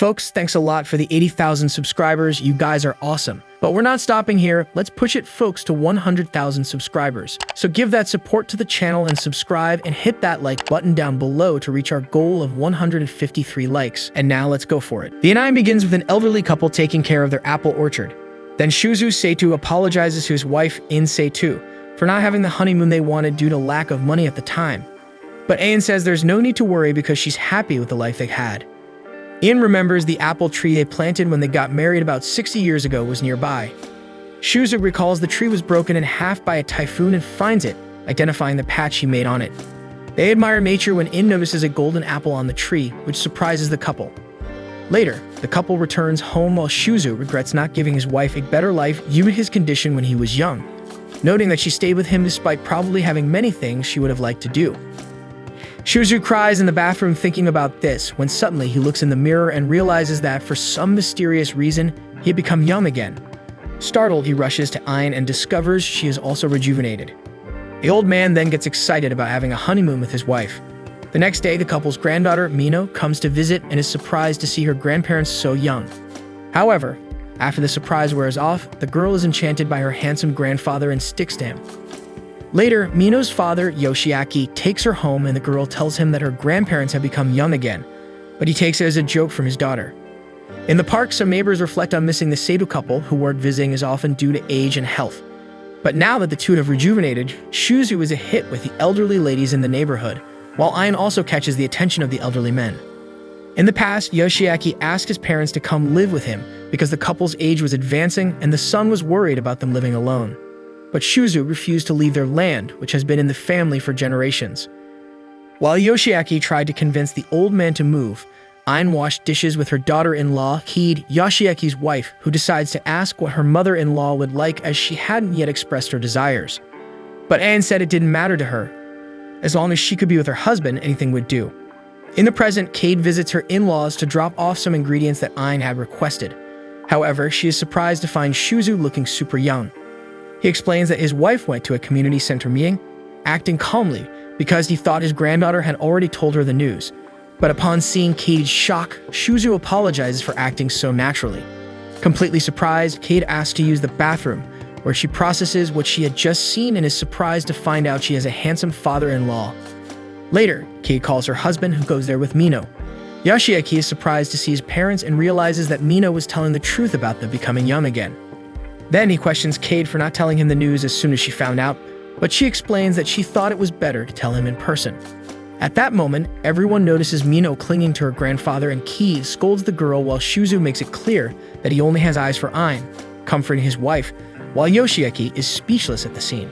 Folks, thanks a lot for the 80,000 subscribers. You guys are awesome. But we're not stopping here. Let's push it, folks, to 100,000 subscribers. So give that support to the channel and subscribe and hit that like button down below to reach our goal of 153 likes. And now let's go for it. The anime begins with an elderly couple taking care of their apple orchard. Then Shouzou Saitou apologizes to his wife, Ine Saitou, for not having the honeymoon they wanted due to lack of money at the time. But Ine says there's no need to worry because she's happy with the life they had. Ine remembers the apple tree they planted when they got married about 60 years ago was nearby. Shouzou recalls the tree was broken in half by a typhoon and finds it, identifying the patch he made on it. They admire nature when Ine notices a golden apple on the tree, which surprises the couple. Later, the couple returns home while Shouzou regrets not giving his wife a better life due to his condition when he was young, noting that she stayed with him despite probably having many things she would have liked to do. Shouzou cries in the bathroom thinking about this when suddenly he looks in the mirror and realizes that for some mysterious reason, he had become young again. Startled, he rushes to Ine and discovers she is also rejuvenated. The old man then gets excited about having a honeymoon with his wife. The next day, the couple's granddaughter, Mino, comes to visit and is surprised to see her grandparents so young. However, after the surprise wears off, the girl is enchanted by her handsome grandfather and sticks to him. Later, Mino's father, Yoshiaki, takes her home and the girl tells him that her grandparents have become young again, but he takes it as a joke from his daughter. In the park, some neighbors reflect on missing the Saitou couple who weren't visiting as often due to age and health. But now that the two have rejuvenated, Shouzou is a hit with the elderly ladies in the neighborhood, while Ine also catches the attention of the elderly men. In the past, Yoshiaki asked his parents to come live with him because the couple's age was advancing and the son was worried about them living alone. But Shouzou refused to leave their land, which has been in the family for generations. While Yoshiaki tried to convince the old man to move, Ine washed dishes with her daughter-in-law, Kid, Yoshiaki's wife, who decides to ask what her mother-in-law would like as she hadn't yet expressed her desires. But Ine said it didn't matter to her. As long as she could be with her husband, anything would do. In the present, Kid visits her in-laws to drop off some ingredients that Ine had requested. However, she is surprised to find Shouzou looking super young. He explains that his wife went to a community center meeting, acting calmly because he thought his granddaughter had already told her the news. But upon seeing Kade's shock, Shouzou apologizes for acting so naturally. Completely surprised, Kade asks to use the bathroom, where she processes what she had just seen and is surprised to find out she has a handsome father-in-law. Later, Kade calls her husband, who goes there with Mino. Yoshiaki is surprised to see his parents and realizes that Mino was telling the truth about them becoming young again. Then he questions Kade for not telling him the news as soon as she found out, but she explains that she thought it was better to tell him in person. At that moment, everyone notices Mino clinging to her grandfather and Kade scolds the girl while Shouzou makes it clear that he only has eyes for Ine, comforting his wife, while Yoshiaki is speechless at the scene.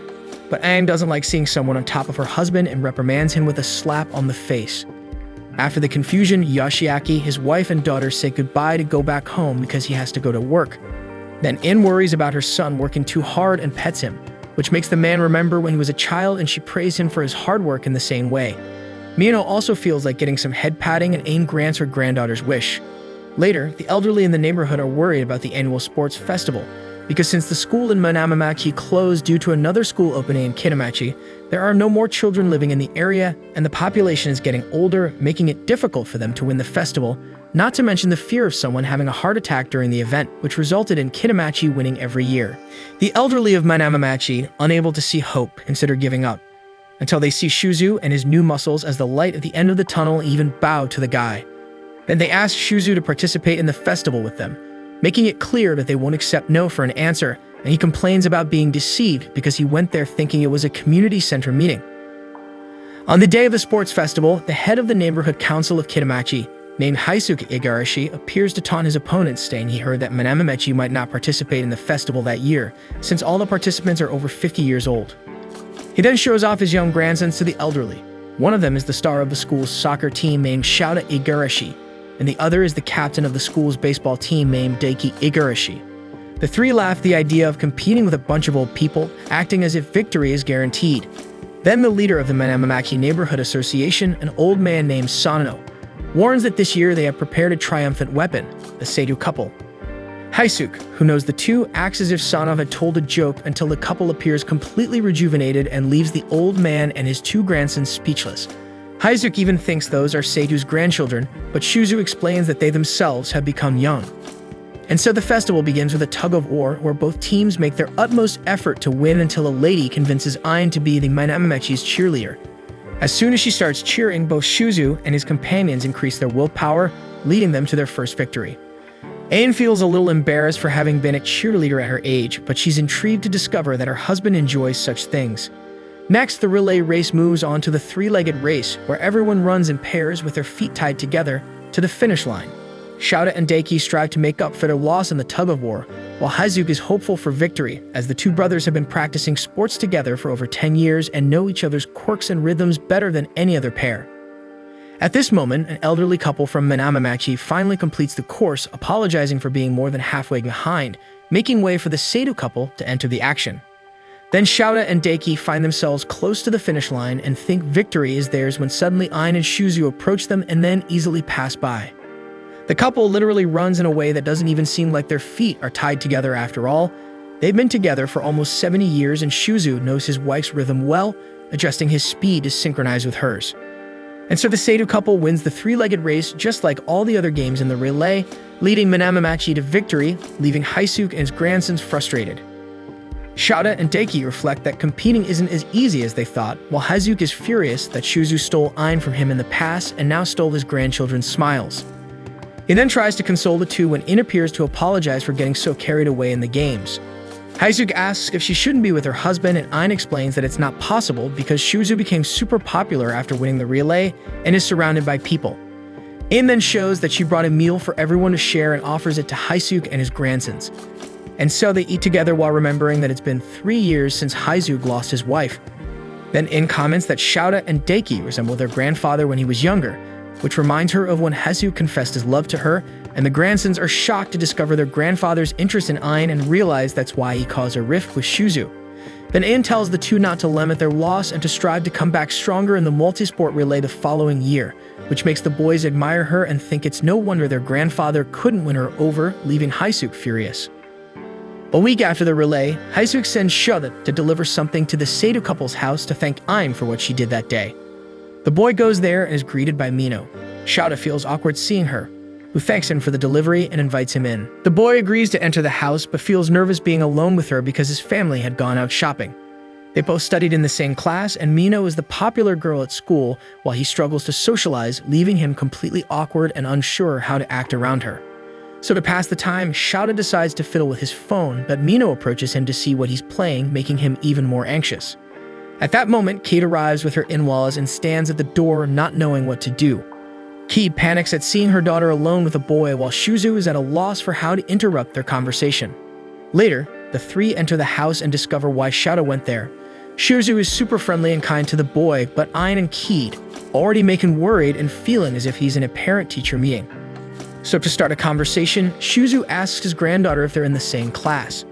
But Ine doesn't like seeing someone on top of her husband and reprimands him with a slap on the face. After the confusion, Yoshiaki, his wife and daughter say goodbye to go back home because he has to go to work. Then Ine worries about her son working too hard and pets him, which makes the man remember when he was a child and she praised him for his hard work in the same way. Mino also feels like getting some head patting and Ine grants her granddaughter's wish. Later, the elderly in the neighborhood are worried about the annual sports festival, because since the school in Manamamachi closed due to another school opening in Kitamachi, there are no more children living in the area and the population is getting older, making it difficult for them to win the festival, not to mention the fear of someone having a heart attack during the event, which resulted in Kitamachi winning every year. The elderly of Manamamachi, unable to see hope, consider giving up, until they see Shouzou and his new muscles as the light at the end of the tunnel even bow to the guy. Then they ask Shouzou to participate in the festival with them, making it clear that they won't accept no for an answer, and he complains about being deceived because he went there thinking it was a community center meeting. On the day of the sports festival, the head of the neighborhood council of Kitamachi, named Haisuke Igarashi, appears to taunt his opponents, saying he heard that Manamamechi might not participate in the festival that year, since all the participants are over 50 years old. He then shows off his young grandsons to the elderly. One of them is the star of the school's soccer team named Shouta Igarashi, and the other is the captain of the school's baseball team named Daiki Igarashi. The three laugh at the idea of competing with a bunch of old people, acting as if victory is guaranteed. Then the leader of the Manamamaki Neighborhood Association, an old man named Sanano, warns that this year they have prepared a triumphant weapon, the Saitou couple. Haisuke, who knows the two, acts as if Sanano had told a joke until the couple appears completely rejuvenated and leaves the old man and his two grandsons speechless. Haizuki even thinks those are Saitou's grandchildren, but Shouzou explains that they themselves have become young. And so the festival begins with a tug-of-war where both teams make their utmost effort to win until a lady convinces Ine to be the Minamemechi's cheerleader. As soon as she starts cheering, both Shouzou and his companions increase their willpower, leading them to their first victory. Ine feels a little embarrassed for having been a cheerleader at her age, but she's intrigued to discover that her husband enjoys such things. Next, the relay race moves on to the three-legged race, where everyone runs in pairs with their feet tied together to the finish line. Shouzou and Daiki strive to make up for their loss in the tug-of-war, while Haizuki is hopeful for victory, as the two brothers have been practicing sports together for over 10 years and know each other's quirks and rhythms better than any other pair. At this moment, an elderly couple from Minamemechi finally completes the course, apologizing for being more than halfway behind, making way for the Saitou couple to enter the action. Then Shouzou and Daiki find themselves close to the finish line and think victory is theirs when suddenly Ine and Shouzou approach them and then easily pass by. The couple literally runs in a way that doesn't even seem like their feet are tied together after all. They've been together for almost 70 years and Shouzou knows his wife's rhythm well, adjusting his speed to synchronize with hers. And so the Saitou couple wins the three-legged race just like all the other games in the relay, leading Minamemechi to victory, leaving Haizuki and his grandsons frustrated. Shouzou and Daiki reflect that competing isn't as easy as they thought, while Haizuki is furious that Shouzou stole Ine from him in the past and now stole his grandchildren's smiles. He then tries to console the two when Ine appears to apologize for getting so carried away in the games. Haizuki asks if she shouldn't be with her husband, and Ine explains that it's not possible because Shouzou became super popular after winning the relay and is surrounded by people. Ine then shows that she brought a meal for everyone to share and offers it to Haizuki and his grandsons. And so they eat together while remembering that it's been 3 years since Haizuki lost his wife. Then Ine comments that Shouzou and Daiki resemble their grandfather when he was younger, which reminds her of when Haizuki confessed his love to her, and the grandsons are shocked to discover their grandfather's interest in Ine and realize that's why he caused a rift with Shouzou. Then Ine tells the two not to lament their loss and to strive to come back stronger in the multisport relay the following year, which makes the boys admire her and think it's no wonder their grandfather couldn't win her over, leaving Haizuki furious. A week after the relay, Haizuki sends Shouzou to deliver something to the Saitou couple's house to thank Ine for what she did that day. The boy goes there and is greeted by Mino. Shouzou feels awkward seeing her, who thanks him for the delivery and invites him in. The boy agrees to enter the house but feels nervous being alone with her because his family had gone out shopping. They both studied in the same class, and Mino is the popular girl at school while he struggles to socialize, leaving him completely awkward and unsure how to act around her. So to pass the time, Shouzou decides to fiddle with his phone, but Mino approaches him to see what he's playing, making him even more anxious. At that moment, Kate arrives with her in-laws and stands at the door not knowing what to do. Kate panics at seeing her daughter alone with a boy while Shouzou is at a loss for how to interrupt their conversation. Later, the three enter the house and discover why Shouzou went there. Shouzou is super friendly and kind to the boy, but Ine and Kate already make him worried and feeling as if he's in a parent-teacher meeting. So to start a conversation, Shouzou asks his granddaughter if they're in the same class.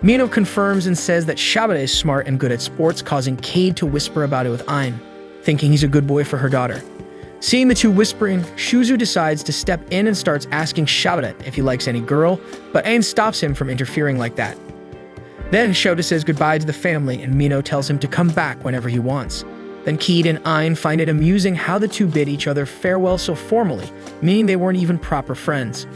Mino confirms and says that Shouzou is smart and good at sports, causing Cade to whisper about it with Ine, thinking he's a good boy for her daughter. Seeing the two whispering, Shouzou decides to step in and starts asking Shouzou if he likes any girl, but Ine stops him from interfering like that. Then Shouzou says goodbye to the family and Mino tells him to come back whenever he wants. Then Kid and Ine find it amusing how the two bid each other farewell so formally, meaning they weren't even proper friends.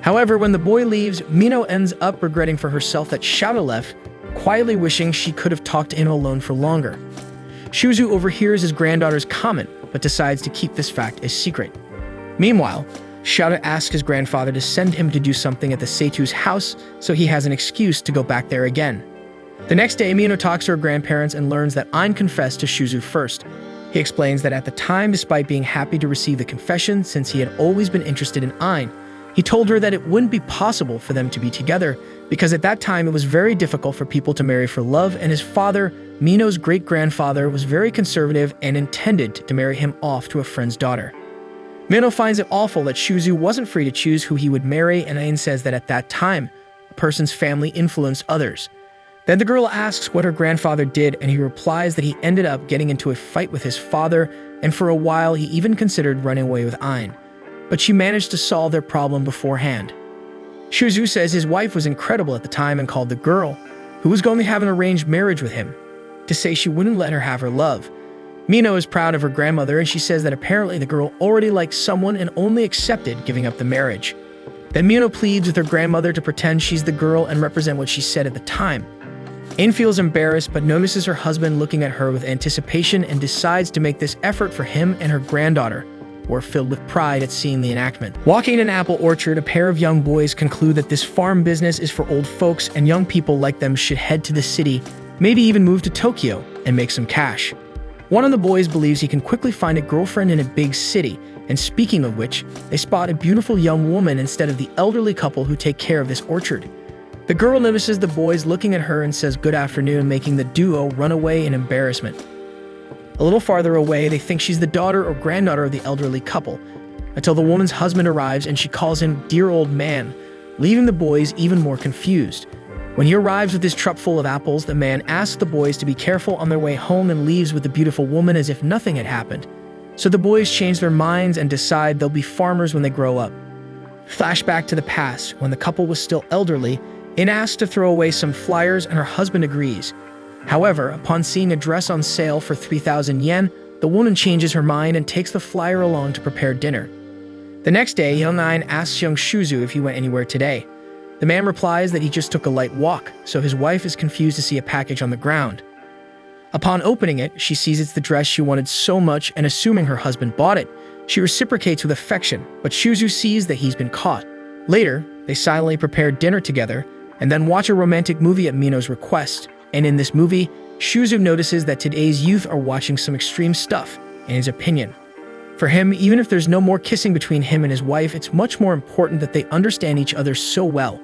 However, when the boy leaves, Mino ends up regretting for herself that Shouzou left, quietly wishing she could have talked to him alone for longer. Shouzou overhears his granddaughter's comment, but decides to keep this fact a secret. Meanwhile, Shouzou asks his grandfather to send him to do something at the Saitou's house, so he has an excuse to go back there again. The next day, Mino talks to her grandparents and learns that Ine confessed to Shouzou first. He explains that at the time, despite being happy to receive the confession since he had always been interested in Ine, he told her that it wouldn't be possible for them to be together because at that time it was very difficult for people to marry for love, and his father, Mino's great-grandfather, was very conservative and intended to marry him off to a friend's daughter. Mino finds it awful that Shouzou wasn't free to choose who he would marry, and Ine says that at that time, a person's family influenced others. Then the girl asks what her grandfather did, and he replies that he ended up getting into a fight with his father, and for a while he even considered running away with Ine. But she managed to solve their problem beforehand. Shouzou says his wife was incredible at the time and called the girl, who was going to have an arranged marriage with him, to say she wouldn't let her have her love. Mino is proud of her grandmother, and she says that apparently the girl already liked someone and only accepted giving up the marriage. Then Mino pleads with her grandmother to pretend she's the girl and represent what she said at the time. Ine feels embarrassed but notices her husband looking at her with anticipation and decides to make this effort for him and her granddaughter, who are filled with pride at seeing the enactment. Walking in an apple orchard, a pair of young boys conclude that this farm business is for old folks and young people like them should head to the city, maybe even move to Tokyo and make some cash. One of the boys believes he can quickly find a girlfriend in a big city, and speaking of which, they spot a beautiful young woman instead of the elderly couple who take care of this orchard. The girl notices the boys looking at her and says good afternoon, making the duo run away in embarrassment. A little farther away, they think she's the daughter or granddaughter of the elderly couple, until the woman's husband arrives and she calls him dear old man, leaving the boys even more confused. When he arrives with his truck full of apples, the man asks the boys to be careful on their way home and leaves with the beautiful woman as if nothing had happened. So the boys change their minds and decide they'll be farmers when they grow up. Flashback to the past, when the couple was still elderly, Ine asks to throw away some flyers and her husband agrees. However, upon seeing a dress on sale for 3,000 yen, the woman changes her mind and takes the flyer along to prepare dinner. The next day, young Ine asks young Shouzou if he went anywhere today. The man replies that he just took a light walk, so his wife is confused to see a package on the ground. Upon opening it, she sees it's the dress she wanted so much, and assuming her husband bought it, she reciprocates with affection, but Shouzou sees that he's been caught. Later, they silently prepare dinner together, and then watch a romantic movie at Mino's request. And in this movie, Shouzou notices that today's youth are watching some extreme stuff, in his opinion. For him, even if there's no more kissing between him and his wife, it's much more important that they understand each other so well.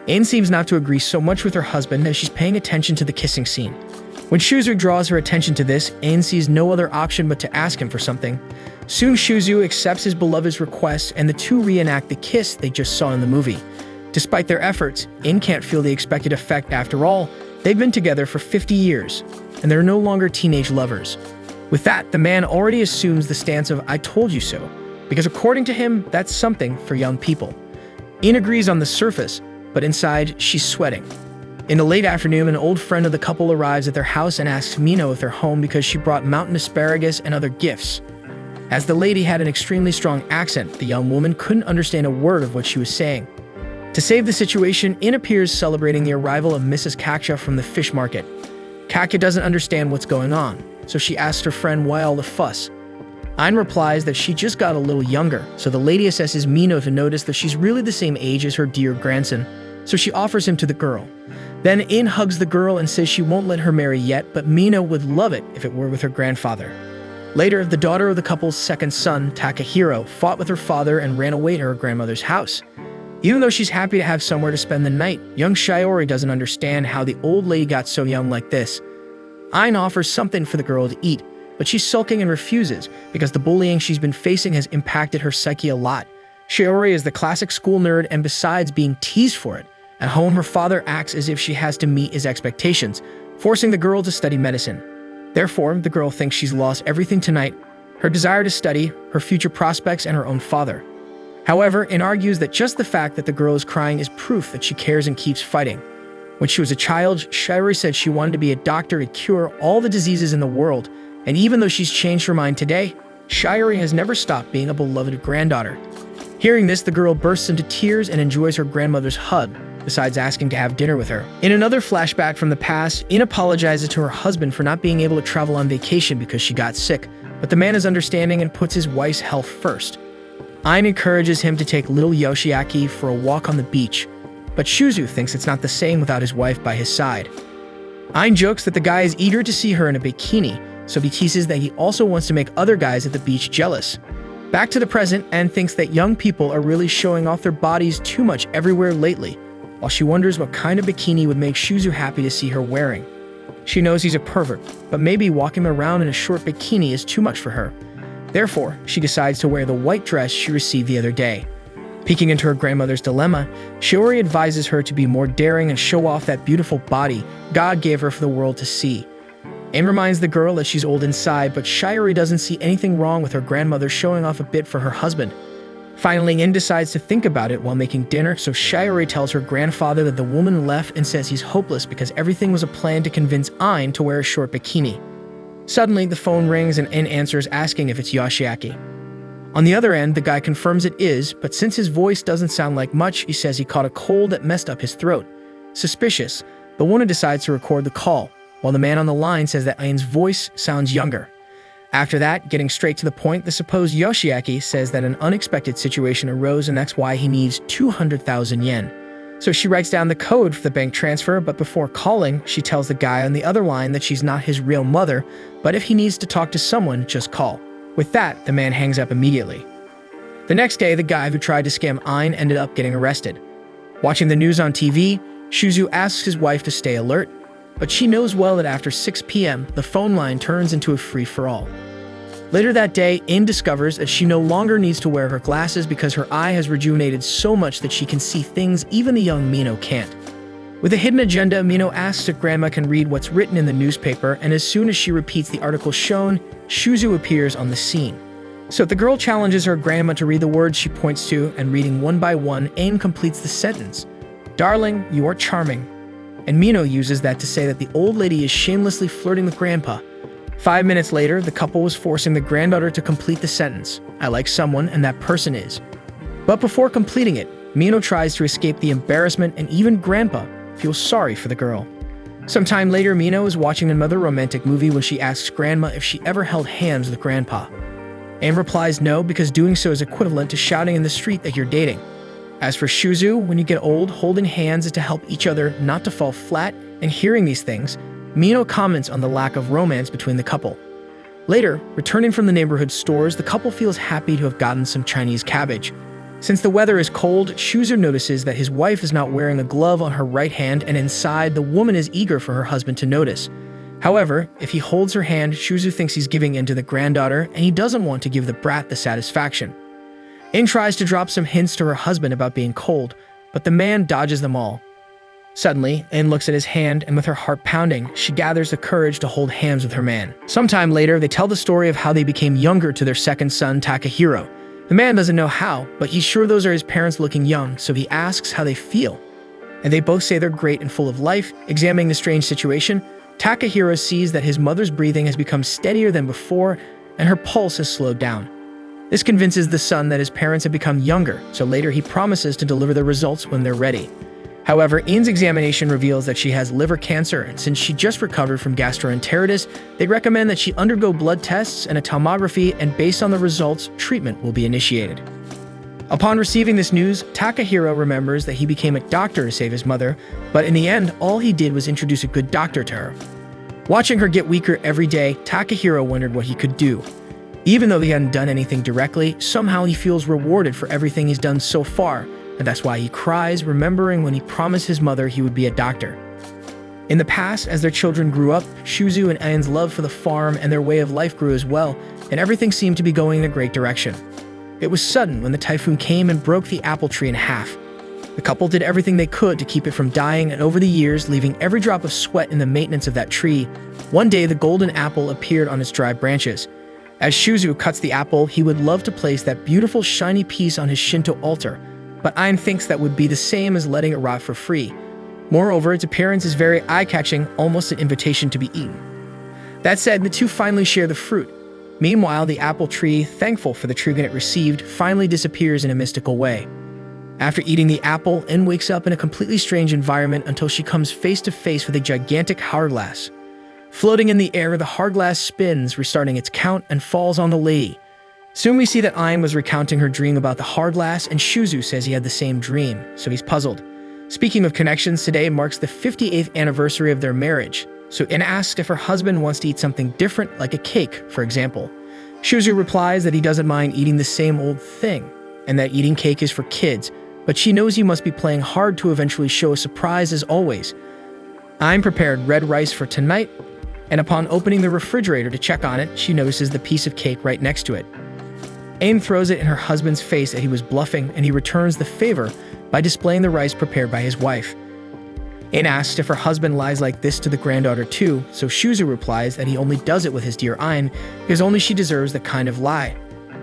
Ine seems not to agree so much with her husband as she's paying attention to the kissing scene. When Shouzou draws her attention to this, Ine sees no other option but to ask him for something. Soon Shouzou accepts his beloved's request and the two reenact the kiss they just saw in the movie. Despite their efforts, Ine can't feel the expected effect after all. They've been together for 50 years, and they're no longer teenage lovers. With that, the man already assumes the stance of "I told you so," because according to him, that's something for young people. Ine agrees on the surface, but inside, she's sweating. In the late afternoon, an old friend of the couple arrives at their house and asks Mino if they're home because she brought mountain asparagus and other gifts. As the lady had an extremely strong accent, the young woman couldn't understand a word of what she was saying. To save the situation, Ine appears celebrating the arrival of Mrs. Kakya from the fish market. Kakya doesn't understand what's going on, so she asks her friend why all the fuss. Ine replies that she just got a little younger, so the lady assesses Mino to notice that she's really the same age as her dear grandson, so she offers him to the girl. Then Ine hugs the girl and says she won't let her marry yet, but Mino would love it if it were with her grandfather. Later, the daughter of the couple's second son, Takahiro, fought with her father and ran away to her grandmother's house. Even though she's happy to have somewhere to spend the night, young Shiori doesn't understand how the old lady got so young like this. Ine offers something for the girl to eat, but she's sulking and refuses because the bullying she's been facing has impacted her psyche a lot. Shiori is the classic school nerd, and besides being teased for it, at home her father acts as if she has to meet his expectations, forcing the girl to study medicine. Therefore, the girl thinks she's lost everything tonight: her desire to study, her future prospects, and her own father. However, Ine argues that just the fact that the girl is crying is proof that she cares and keeps fighting. When she was a child, Shiori said she wanted to be a doctor to cure all the diseases in the world, and even though she's changed her mind today, Shiori has never stopped being a beloved granddaughter. Hearing this, the girl bursts into tears and enjoys her grandmother's hug, besides asking to have dinner with her. In another flashback from the past, Ine apologizes to her husband for not being able to travel on vacation because she got sick, but the man is understanding and puts his wife's health first. Ine encourages him to take little Yoshiaki for a walk on the beach, but Shouzou thinks it's not the same without his wife by his side. Ine jokes that the guy is eager to see her in a bikini, so he teases that he also wants to make other guys at the beach jealous. Back to the present, Ine thinks that young people are really showing off their bodies too much everywhere lately, while she wonders what kind of bikini would make Shouzou happy to see her wearing. She knows he's a pervert, but maybe walking around in a short bikini is too much for her. Therefore, she decides to wear the white dress she received the other day. Peeking into her grandmother's dilemma, Shiori advises her to be more daring and show off that beautiful body God gave her for the world to see. Ine reminds the girl that she's old inside, but Shiori doesn't see anything wrong with her grandmother showing off a bit for her husband. Finally, Ine decides to think about it while making dinner, so Shiori tells her grandfather that the woman left and says he's hopeless because everything was a plan to convince Ine to wear a short bikini. Suddenly, the phone rings and Ine answers asking if it's Yoshiaki. On the other end, the guy confirms it is, but since his voice doesn't sound like much, he says he caught a cold that messed up his throat. Suspicious, the woman decides to record the call, while the man on the line says that Ine's voice sounds younger. After that, getting straight to the point, the supposed Yoshiaki says that an unexpected situation arose and that's why he needs 200,000 yen. So she writes down the code for the bank transfer, but before calling, she tells the guy on the other line that she's not his real mother, but if he needs to talk to someone, just call. With that, the man hangs up immediately. The next day, the guy who tried to scam Ine ended up getting arrested. Watching the news on TV, Shouzou asks his wife to stay alert, but she knows well that after 6 p.m., the phone line turns into a free-for-all. Later that day, Ine discovers that she no longer needs to wear her glasses because her eye has rejuvenated so much that she can see things even the young Mino can't. With a hidden agenda, Mino asks if Grandma can read what's written in the newspaper, and as soon as she repeats the article shown, Shouzou appears on the scene. So the girl challenges her grandma to read the words she points to, and reading one by one, Ine completes the sentence. "Darling, you are charming." And Mino uses that to say that the old lady is shamelessly flirting with Grandpa. 5 minutes later, the couple was forcing the granddaughter to complete the sentence. "I like someone, and that person is." But before completing it, Mino tries to escape the embarrassment, and even Grandpa feels sorry for the girl. Sometime later, Mino is watching another romantic movie when she asks Grandma if she ever held hands with Grandpa. Ine replies no, because doing so is equivalent to shouting in the street that you're dating. As for Shouzou, when you get old, holding hands is to help each other not to fall flat, and hearing these things, Mino comments on the lack of romance between the couple. Later, returning from the neighborhood stores, the couple feels happy to have gotten some Chinese cabbage. Since the weather is cold, Shouzou notices that his wife is not wearing a glove on her right hand, and inside, the woman is eager for her husband to notice. However, if he holds her hand, Shouzou thinks he's giving in to the granddaughter, and he doesn't want to give the brat the satisfaction. Ine tries to drop some hints to her husband about being cold, but the man dodges them all. Suddenly, Ine looks at his hand, and with her heart pounding, she gathers the courage to hold hands with her man. Sometime later, they tell the story of how they became younger to their second son, Takahiro. The man doesn't know how, but he's sure those are his parents looking young, so he asks how they feel. And they both say they're great and full of life. Examining the strange situation, Takahiro sees that his mother's breathing has become steadier than before, and her pulse has slowed down. This convinces the son that his parents have become younger, so later he promises to deliver the results when they're ready. However, Ine's examination reveals that she has liver cancer, and since she just recovered from gastroenteritis, they recommend that she undergo blood tests and a tomography, and based on the results, treatment will be initiated. Upon receiving this news, Takahiro remembers that he became a doctor to save his mother, but in the end, all he did was introduce a good doctor to her. Watching her get weaker every day, Takahiro wondered what he could do. Even though he hadn't done anything directly, somehow he feels rewarded for everything he's done so far, and that's why he cries, remembering when he promised his mother he would be a doctor. In the past, as their children grew up, Shouzou and Ine's love for the farm and their way of life grew as well, and everything seemed to be going in a great direction. It was sudden when the typhoon came and broke the apple tree in half. The couple did everything they could to keep it from dying, and over the years, leaving every drop of sweat in the maintenance of that tree, one day the golden apple appeared on its dry branches. As Shouzou cuts the apple, he would love to place that beautiful shiny piece on his Shinto altar, but Ine thinks that would be the same as letting it rot for free. Moreover, its appearance is very eye-catching, almost an invitation to be eaten. That said, the two finally share the fruit. Meanwhile, the apple tree, thankful for the treatment it received, finally disappears in a mystical way. After eating the apple, Ine wakes up in a completely strange environment until she comes face to face with a gigantic hourglass. Floating in the air, the hourglass spins, restarting its count, and falls on the lady. Soon we see that Ine was recounting her dream about the hourglass, and Shouzou says he had the same dream, so he's puzzled. Speaking of connections, today marks the 58th anniversary of their marriage, so Ine asks if her husband wants to eat something different, like a cake, for example. Shouzou replies that he doesn't mind eating the same old thing, and that eating cake is for kids, but she knows he must be playing hard to eventually show a surprise as always. Ine prepared red rice for tonight, and upon opening the refrigerator to check on it, she notices the piece of cake right next to it. Ine throws it in her husband's face that he was bluffing, and he returns the favor by displaying the rice prepared by his wife. Ine asks if her husband lies like this to the granddaughter too, so Shouzou replies that he only does it with his dear Ine because only she deserves that kind of lie.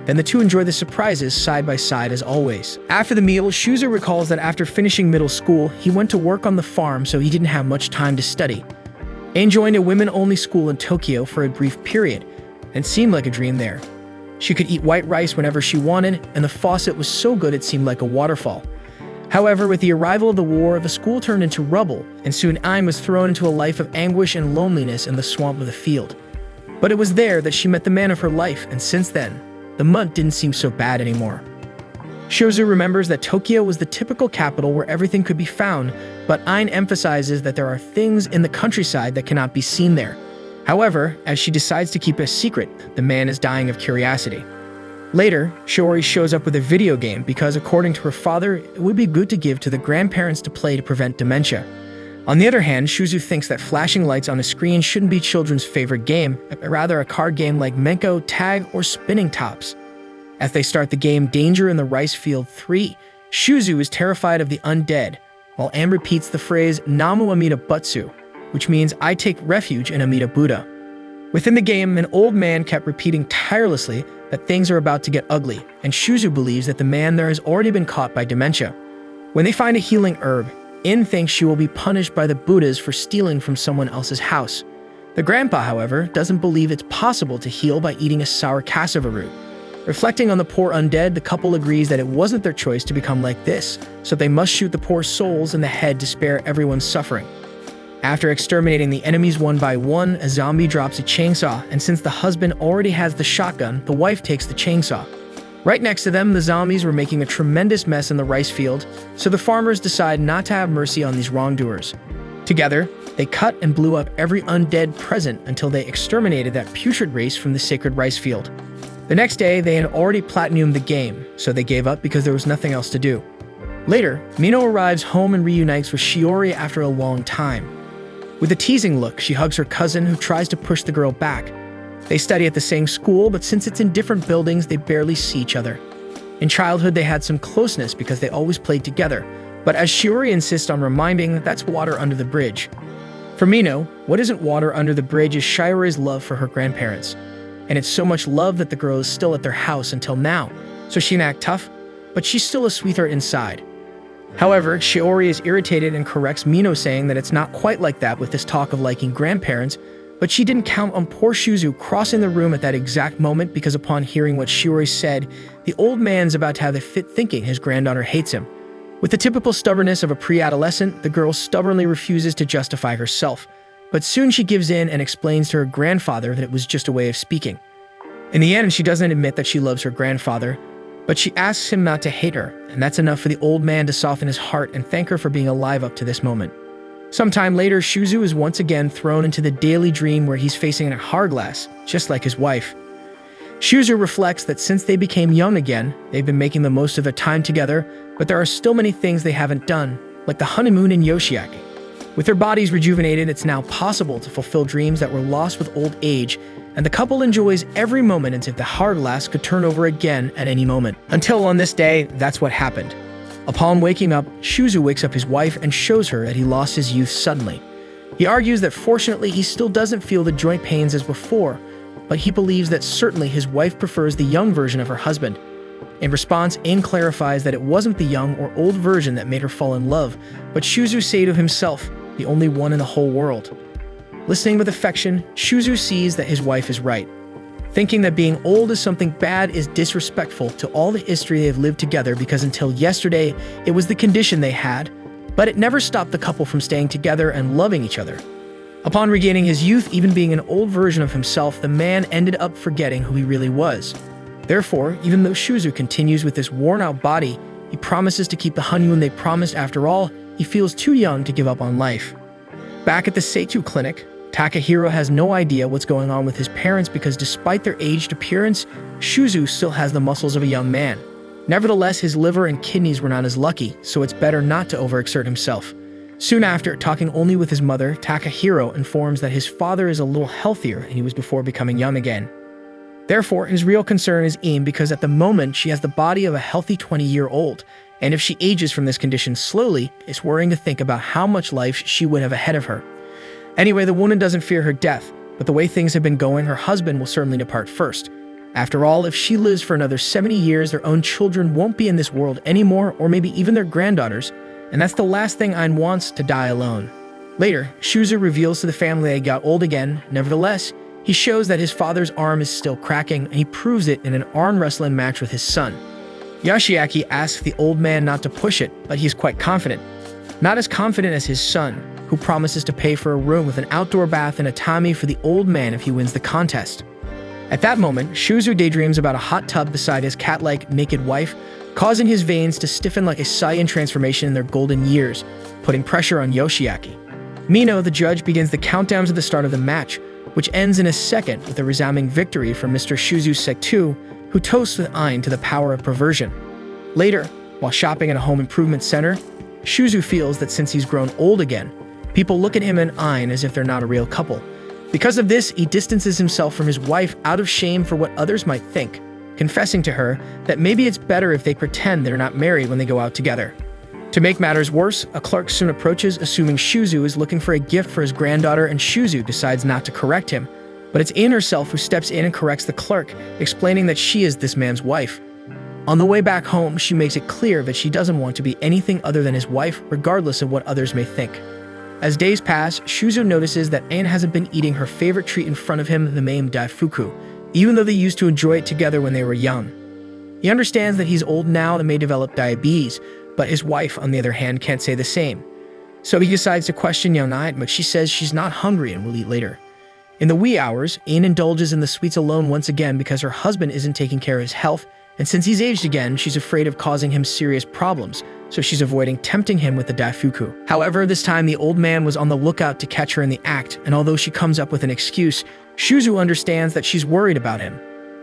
Then the two enjoy the surprises side by side as always. After the meal, Shouzou recalls that after finishing middle school, he went to work on the farm, so he didn't have much time to study. Ine joined a women-only school in Tokyo for a brief period, and it seemed like a dream there. She could eat white rice whenever she wanted, and the faucet was so good it seemed like a waterfall. However, with the arrival of the war, the school turned into rubble, and soon Ine was thrown into a life of anguish and loneliness in the swamp of the field. But it was there that she met the man of her life, and since then, the mud didn't seem so bad anymore. Shouzou remembers that Tokyo was the typical capital where everything could be found, but Ine emphasizes that there are things in the countryside that cannot be seen there. However, as she decides to keep it a secret, the man is dying of curiosity. Later, Shiori shows up with a video game because, according to her father, it would be good to give to the grandparents to play to prevent dementia. On the other hand, Shouzou thinks that flashing lights on a screen shouldn't be children's favorite game, but rather a card game like Menko, Tag, or Spinning Tops. As they start the game Danger in the Rice Field 3, Shouzou is terrified of the undead, while Ine repeats the phrase Namu Amida Butsu, which means I take refuge in Amida Buddha. Within the game, an old man kept repeating tirelessly that things are about to get ugly, and Shouzou believes that the man there has already been caught by dementia. When they find a healing herb, Ine thinks she will be punished by the Buddhas for stealing from someone else's house. The grandpa, however, doesn't believe it's possible to heal by eating a sour cassava root. Reflecting on the poor undead, the couple agrees that it wasn't their choice to become like this, so they must shoot the poor souls in the head to spare everyone's suffering. After exterminating the enemies one by one, a zombie drops a chainsaw, and since the husband already has the shotgun, the wife takes the chainsaw. Right next to them, the zombies were making a tremendous mess in the rice field, so the farmers decide not to have mercy on these wrongdoers. Together, they cut and blew up every undead present until they exterminated that putrid race from the sacred rice field. The next day, they had already platinumed the game, so they gave up because there was nothing else to do. Later, Mino arrives home and reunites with Shiori after a long time. With a teasing look, she hugs her cousin, who tries to push the girl back. They study at the same school, but since it's in different buildings, they barely see each other. In childhood, they had some closeness because they always played together, but as Shiori insists on reminding, that's water under the bridge. For Mino, what isn't water under the bridge is Shiori's love for her grandparents. And it's so much love that the girl is still at their house until now, so she can act tough, but she's still a sweetheart inside. However, Shiori is irritated and corrects Mino, saying that it's not quite like that with this talk of liking grandparents, but she didn't count on poor Shouzou crossing the room at that exact moment because upon hearing what Shiori said, the old man's about to have the fit thinking his granddaughter hates him. With the typical stubbornness of a pre-adolescent, the girl stubbornly refuses to justify herself, but soon she gives in and explains to her grandfather that it was just a way of speaking. In the end, she doesn't admit that she loves her grandfather, but she asks him not to hate her, and that's enough for the old man to soften his heart and thank her for being alive up to this moment. Sometime later, Shouzou is once again thrown into the daily dream where he's facing a hourglass, just like his wife. Shouzou reflects that since they became young again, they've been making the most of their time together, but there are still many things they haven't done, like the honeymoon in Yoshiaki. With their bodies rejuvenated, it's now possible to fulfill dreams that were lost with old age, and the couple enjoys every moment as if the hourglass could turn over again at any moment. Until on this day, that's what happened. Upon waking up, Shouzou wakes up his wife and shows her that he lost his youth suddenly. He argues that fortunately he still doesn't feel the joint pains as before, but he believes that certainly his wife prefers the young version of her husband. In response, Ine clarifies that it wasn't the young or old version that made her fall in love, but Shouzou Saitou himself, the only one in the whole world. Listening with affection, Shouzou sees that his wife is right. Thinking that being old is something bad is disrespectful to all the history they have lived together because until yesterday, it was the condition they had, but it never stopped the couple from staying together and loving each other. Upon regaining his youth, even being an old version of himself, the man ended up forgetting who he really was. Therefore, even though Shouzou continues with this worn-out body, he promises to keep the honeymoon they promised. After all, he feels too young to give up on life. Back at the Saitou clinic, Takahiro has no idea what's going on with his parents because despite their aged appearance, Shouzou still has the muscles of a young man. Nevertheless, his liver and kidneys were not as lucky, so it's better not to overexert himself. Soon after, talking only with his mother, Takahiro informs that his father is a little healthier than he was before becoming young again. Therefore, his real concern is Ine because at the moment she has the body of a healthy 20-year-old, and if she ages from this condition slowly, it's worrying to think about how much life she would have ahead of her. Anyway, the woman doesn't fear her death, but the way things have been going, her husband will certainly depart first. After all, if she lives for another 70 years, their own children won't be in this world anymore, or maybe even their granddaughters, and that's the last thing Ine wants, to die alone. Later, Shouzou reveals to the family that he got old again. Nevertheless, he shows that his father's arm is still cracking, and he proves it in an arm wrestling match with his son. Yoshiaki asks the old man not to push it, but he's quite confident. Not as confident as his son, who promises to pay for a room with an outdoor bath and a tatami for the old man if he wins the contest. At that moment, Shouzou daydreams about a hot tub beside his cat-like naked wife, causing his veins to stiffen like a Saiyan transformation in their golden years, putting pressure on Yoshiaki. Mino, the judge, begins the countdown to the start of the match, which ends in a second with a resounding victory for Mr. Shouzou Saitou, who toasts with Ine to the power of perversion. Later, while shopping at a home improvement center, Shouzou feels that since he's grown old again, people look at him and Ine as if they're not a real couple. Because of this, he distances himself from his wife out of shame for what others might think, confessing to her that maybe it's better if they pretend they're not married when they go out together. To make matters worse, a clerk soon approaches, assuming Shouzou is looking for a gift for his granddaughter, and Shouzou decides not to correct him. But it's Ine herself who steps in and corrects the clerk, explaining that she is this man's wife. On the way back home, she makes it clear that she doesn't want to be anything other than his wife, regardless of what others may think. As days pass, Shouzou notices that Ine hasn't been eating her favorite treat in front of him, the name daifuku, even though they used to enjoy it together when they were young. He understands that he's old now and may develop diabetes, but his wife, on the other hand, can't say the same. So he decides to question young Ine, but she says she's not hungry and will eat later. In the wee hours, Ine indulges in the sweets alone once again because her husband isn't taking care of his health, and since he's aged again, she's afraid of causing him serious problems, so she's avoiding tempting him with the daifuku. However, this time the old man was on the lookout to catch her in the act, and although she comes up with an excuse, Shouzou understands that she's worried about him.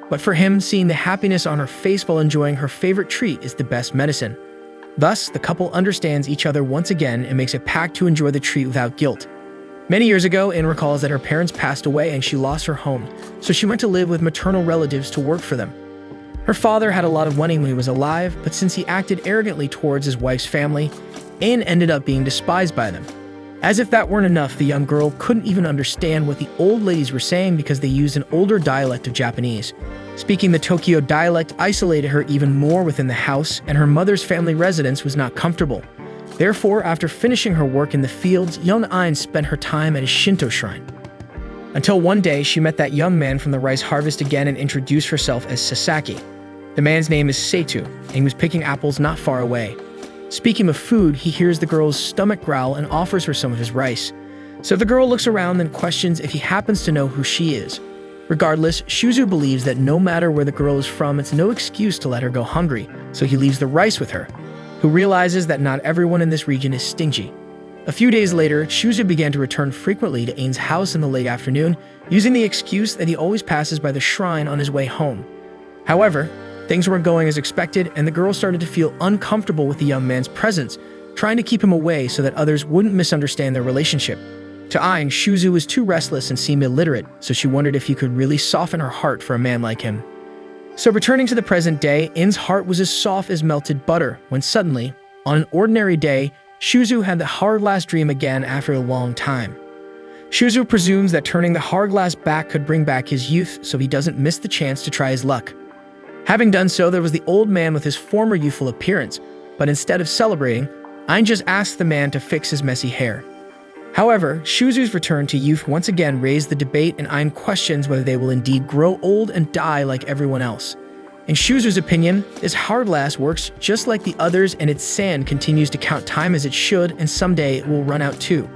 But for him, seeing the happiness on her face while enjoying her favorite treat is the best medicine. Thus, the couple understands each other once again and makes a pact to enjoy the treat without guilt. Many years ago, Ine recalls that her parents passed away and she lost her home, so she went to live with maternal relatives to work for them. Her father had a lot of money when he was alive, but since he acted arrogantly towards his wife's family, Ine ended up being despised by them. As if that weren't enough, the young girl couldn't even understand what the old ladies were saying because they used an older dialect of Japanese. Speaking the Tokyo dialect isolated her even more within the house, and her mother's family residence was not comfortable. Therefore, after finishing her work in the fields, young Ine spent her time at a Shinto shrine. Until one day, she met that young man from the rice harvest again and introduced herself as Sasaki. The man's name is Saitou, and he was picking apples not far away. Speaking of food, he hears the girl's stomach growl and offers her some of his rice. So the girl looks around and questions if he happens to know who she is. Regardless, Shouzou believes that no matter where the girl is from, it's no excuse to let her go hungry, so he leaves the rice with her, who realizes that not everyone in this region is stingy. A few days later, Shouzou began to return frequently to Ine's house in the late afternoon, using the excuse that he always passes by the shrine on his way home. However, things weren't going as expected, and the girl started to feel uncomfortable with the young man's presence, trying to keep him away so that others wouldn't misunderstand their relationship. To Ine, Shouzou was too restless and seemed illiterate, so she wondered if he could really soften her heart for a man like him. So returning to the present day, Ine's heart was as soft as melted butter, when suddenly, on an ordinary day, Shouzou had the hourglass dream again after a long time. Shouzou presumes that turning the hourglass back could bring back his youth, so he doesn't miss the chance to try his luck. Having done so, there was the old man with his former youthful appearance, but instead of celebrating, Ine just asked the man to fix his messy hair. However, Shouzou's return to youth once again raised the debate, and Ine questions whether they will indeed grow old and die like everyone else. In Shouzou's opinion, this hourglass works just like the others, and its sand continues to count time as it should, and someday it will run out too.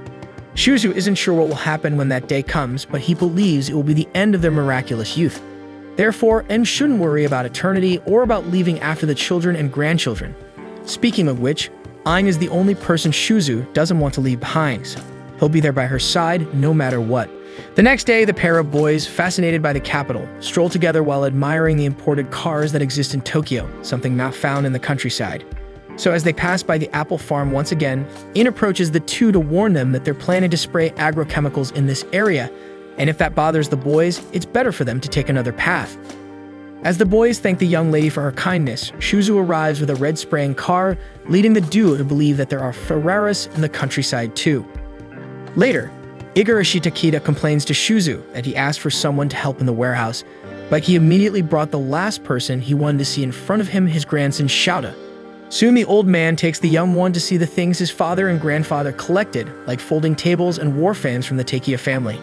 Shouzou isn't sure what will happen when that day comes, but he believes it will be the end of their miraculous youth. Therefore, Ine shouldn't worry about eternity or about leaving after the children and grandchildren. Speaking of which, Ine is the only person Shouzou doesn't want to leave behind, so he'll be there by her side no matter what. The next day, the pair of boys, fascinated by the capital, stroll together while admiring the imported cars that exist in Tokyo, something not found in the countryside. So as they pass by the apple farm once again, Ine approaches the two to warn them that they're planning to spray agrochemicals in this area, and if that bothers the boys, it's better for them to take another path. As the boys thank the young lady for her kindness, Shouzou arrives with a red spraying car, leading the duo to believe that there are Ferraris in the countryside too. Later, Igarashi Takeda complains to Shouzou that he asked for someone to help in the warehouse, but he immediately brought the last person he wanted to see in front of him, his grandson Shouta. Soon the old man takes the young one to see the things his father and grandfather collected, like folding tables and war fans from the Takia family.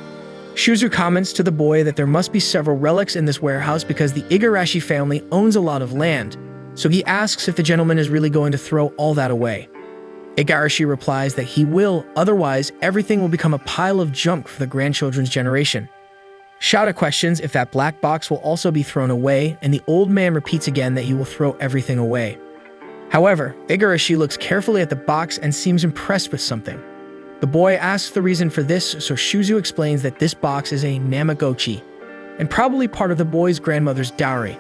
Shouzou comments to the boy that there must be several relics in this warehouse because the Igarashi family owns a lot of land, so he asks if the gentleman is really going to throw all that away. Igarashi replies that he will, otherwise everything will become a pile of junk for the grandchildren's generation. Shouta questions if that black box will also be thrown away, and the old man repeats again that he will throw everything away. However, Igarashi looks carefully at the box and seems impressed with something. The boy asks the reason for this, so Shouzou explains that this box is a namagochi, and probably part of the boy's grandmother's dowry.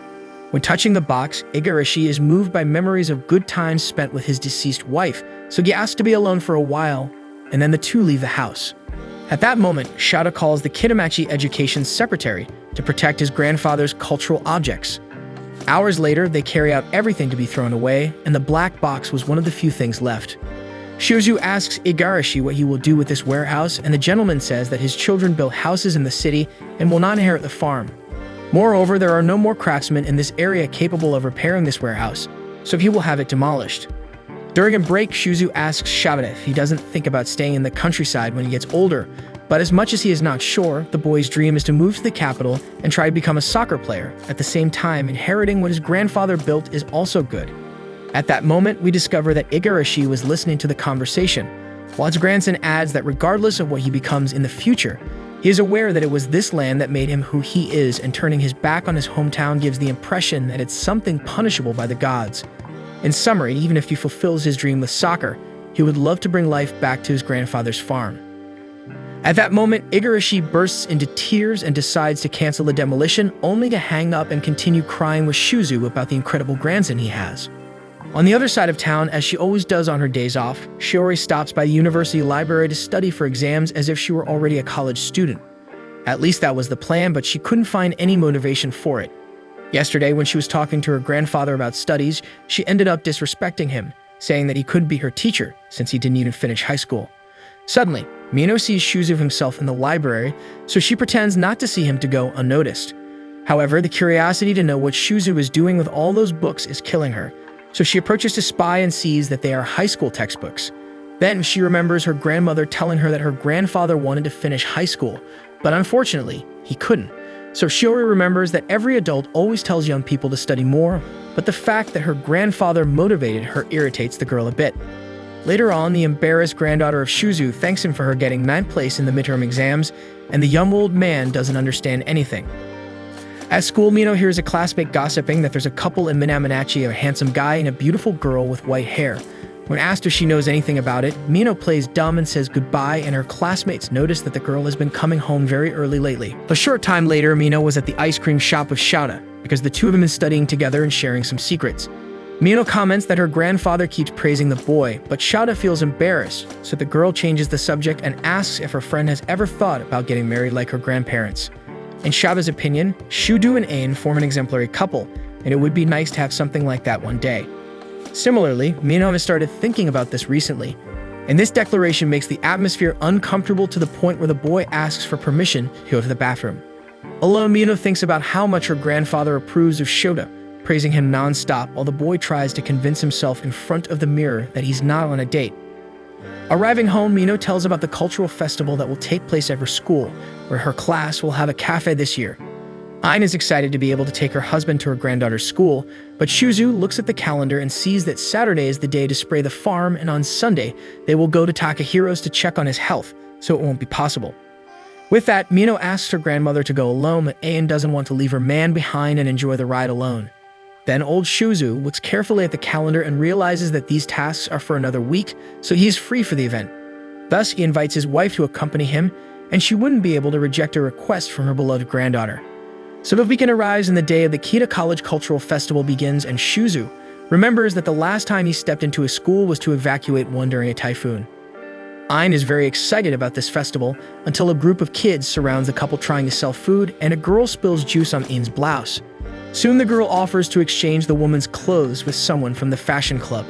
When touching the box, Igarashi is moved by memories of good times spent with his deceased wife, so he asks to be alone for a while, and then the two leave the house. At that moment, Shouta calls the Kitamachi Education Secretary to protect his grandfather's cultural objects. Hours later, they carry out everything to be thrown away, and the black box was one of the few things left. Shouzou asks Igarashi what he will do with this warehouse, and the gentleman says that his children built houses in the city and will not inherit the farm. Moreover, there are no more craftsmen in this area capable of repairing this warehouse, so he will have it demolished. During a break, Shouzou asks Shouta if he doesn't think about staying in the countryside when he gets older, but as much as he is not sure, the boy's dream is to move to the capital and try to become a soccer player. At the same time, inheriting what his grandfather built is also good. At that moment, we discover that Igarashi was listening to the conversation, while his grandson adds that regardless of what he becomes in the future, he is aware that it was this land that made him who he is, and turning his back on his hometown gives the impression that it's something punishable by the gods. In summary, even if he fulfills his dream with soccer, he would love to bring life back to his grandfather's farm. At that moment, Igarashi bursts into tears and decides to cancel the demolition, only to hang up and continue crying with Shouzou about the incredible grandson he has. On the other side of town, as she always does on her days off, Shiori stops by the university library to study for exams as if she were already a college student. At least that was the plan, but she couldn't find any motivation for it. Yesterday, when she was talking to her grandfather about studies, she ended up disrespecting him, saying that he couldn't be her teacher since he didn't even finish high school. Suddenly, Mino sees Shouzou himself in the library, so she pretends not to see him to go unnoticed. However, the curiosity to know what Shouzou is doing with all those books is killing her, so she approaches to spy and sees that they are high school textbooks. Then she remembers her grandmother telling her that her grandfather wanted to finish high school, but unfortunately, he couldn't. So Shiori remembers that every adult always tells young people to study more, but the fact that her grandfather motivated her irritates the girl a bit. Later on, the embarrassed granddaughter of Shouzou thanks him for her getting 9th place in the midterm exams, and the young old man doesn't understand anything. At school, Mino hears a classmate gossiping that there's a couple in Minamimachi, a handsome guy and a beautiful girl with white hair. When asked if she knows anything about it, Mino plays dumb and says goodbye, and her classmates notice that the girl has been coming home very early lately. A short time later, Mino was at the ice cream shop with Shouta, because the two of them been studying together and sharing some secrets. Mino comments that her grandfather keeps praising the boy, but Shouta feels embarrassed, so the girl changes the subject and asks if her friend has ever thought about getting married like her grandparents. In Shouta's opinion, Shouzou and Ine form an exemplary couple, and it would be nice to have something like that one day. Similarly, Mino has started thinking about this recently, and this declaration makes the atmosphere uncomfortable to the point where the boy asks for permission to go to the bathroom. Alone, Mino thinks about how much her grandfather approves of Shouta, praising him non-stop while the boy tries to convince himself in front of the mirror that he's not on a date. Arriving home, Mino tells about the cultural festival that will take place at her school, where her class will have a cafe this year. Ine is excited to be able to take her husband to her granddaughter's school, but Shouzou looks at the calendar and sees that Saturday is the day to spray the farm, and on Sunday, they will go to Takahiro's to check on his health, so it won't be possible. With that, Mino asks her grandmother to go alone, but Ine doesn't want to leave her man behind and enjoy the ride alone. Then old Shouzou looks carefully at the calendar and realizes that these tasks are for another week, so he is free for the event. Thus, he invites his wife to accompany him, and she wouldn't be able to reject a request from her beloved granddaughter. So the weekend arrives and the day of the Kita College Cultural Festival begins, and Shouzou remembers that the last time he stepped into a school was to evacuate one during a typhoon. Ine is very excited about this festival until a group of kids surrounds the couple trying to sell food, and a girl spills juice on Ine's blouse. Soon the girl offers to exchange the woman's clothes with someone from the fashion club.